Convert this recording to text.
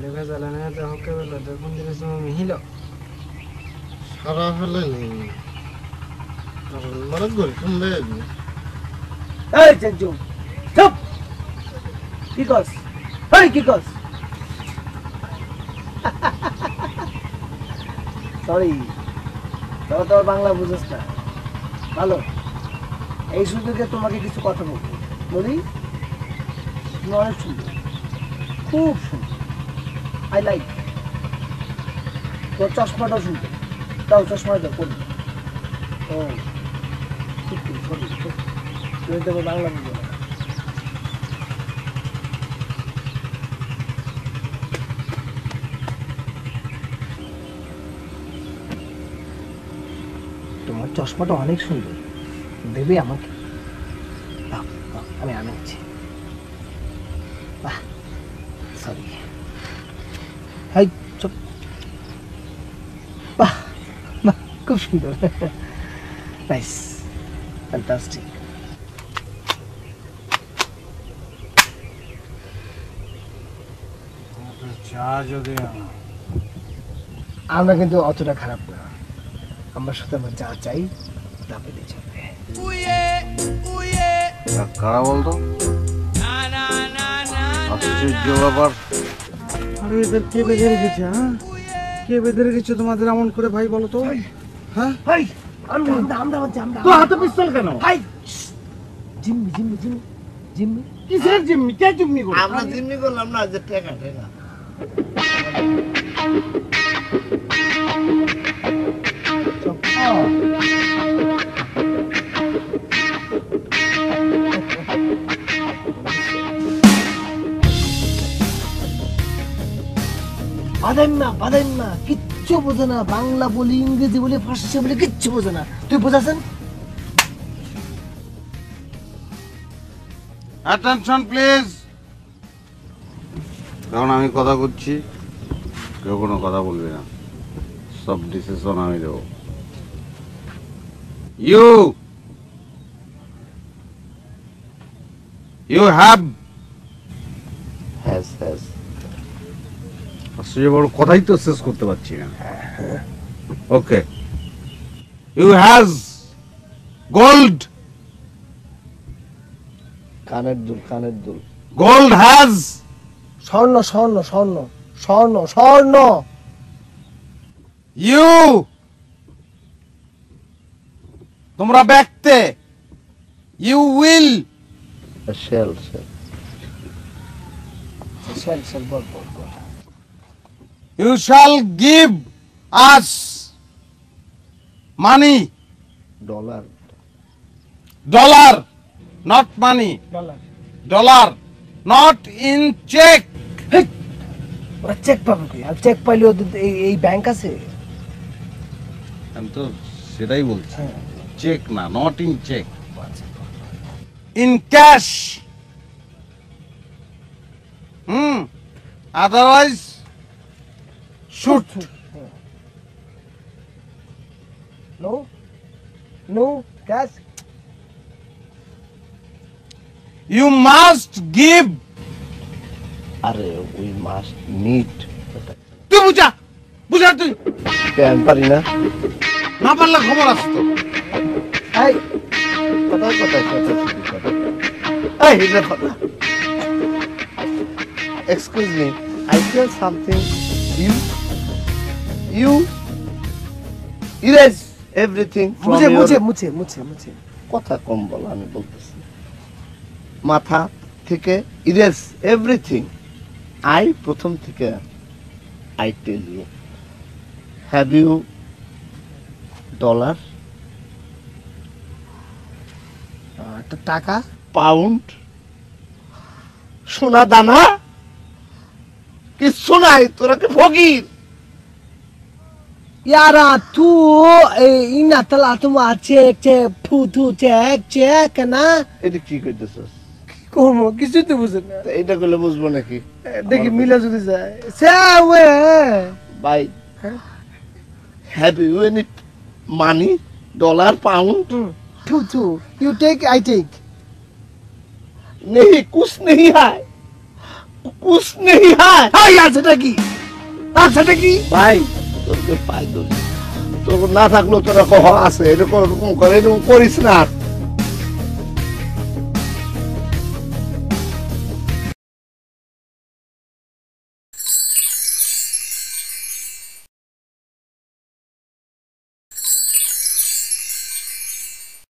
ভেজাল না তো হকে বলো তো কোন দিনের সময় মিহিল সারা ফেলে নেই মানে গরি শুনলে এই জেজু চুপ কি কস এই কি কস সরি তোর বাংলা বুঝছ না ভালো এই সুযোগে তোমাকে কিছু কথা বলি তুমি অনেক সুন্দর খুব সুন্দর আই লাইক তোর চশমাটাও সুন্দর তাও চশমাটা দাও পড়ি ও সরি তুমি তো বাংলা বুঝো না তোমার চশমাটা অনেক সুন্দর দেবে আমাকে আমি আনাচ্ছি সরি হাই চুপ বাহ বাহ খুব সুন্দর নাইস ফ্যান্টাস্টিক চা যদি আমরা কিন্তু অতটা খারাপ না আমরা সাথে আমরা যা চাই তা পেতে যাবে কারা বলতো আশ্চর্য ব্যাপার আরে এদের কে বেঁধে রেখেছে হ্যাঁ কে বেঁধে রেখেছে তোমাদের এমন করে ভাই বলো তো হ্যাঁ হাই আমরা তো হাতে পিস্তল কেন হাই জিম্মি জিম্মি জিম্মি জিম্মি কিসের জিম্মি কে জিম্মি করো আমরা জিম্মি করলাম না যে টেকা টেকা বাদাম না কিচ্ছু বোঝে না বাংলা বলি ইংরেজি বলি ফার্সি বলি কিচ্ছু বোঝে না তুই বোঝাছেন অ্যাটেনশন প্লিজ কারণ আমি কথা বলছি কেউ কোনো কথা বলবে না সব ডিসিশন আমি দেবো ইউ হ্যাভ আসলে বড় কথাই তো শেষ করতে পারছি না ওকে ইউ হ্যাজ গোল্ড কানের দুল গোল্ড হ্যাজ স্বর্ণ স্বর্ণ স্বর্ণ স্বর্ণ স্বর্ণ ইউ তোমরা ব্যক্তি ইউ উইল শেল বল you shall give us money dollar not money dollar not in cheque ওরা চেক পাবে কি আর চেক পাইলে ওদের এই ব্যাংক আছে আমি তো সেটাই বলছি চেক না not in cheque in cash otherwise shoot no cash you must give আরে উই মাস্ট নিড তুই বুঝা তুই কেন পারি না না পারলে খবর আসতো এই কথা এই হিজে কথা excuse me I feel something you erase everything from মুছে কথা কম বল আমি বলতেছি মাথা থেকে erase everything I প্রথম থেকে I tell you have you dollar টাকা পাউন্ড সোনা দানা কিছু নাই তোরা কি ফকির यारा तू इना तला तुम चेक फुथु चेक ना এটা কি কইতেছস কোন কিছু তো বুঝছ না এটা কইলে বুঝবো নাকি দেখি মিলা যদি যায় সাওয়ে ভাই have you any money dollar pound फुथु यू टेक आई टेक नहीं कुछ नहीं है कुछ नहीं है हाँ यार সেটা কি আর সেটা কি ভাই তোকে পাই দোষ তোর না থাকলো তোরা কহ আছে এরকম করে এরকম করিস না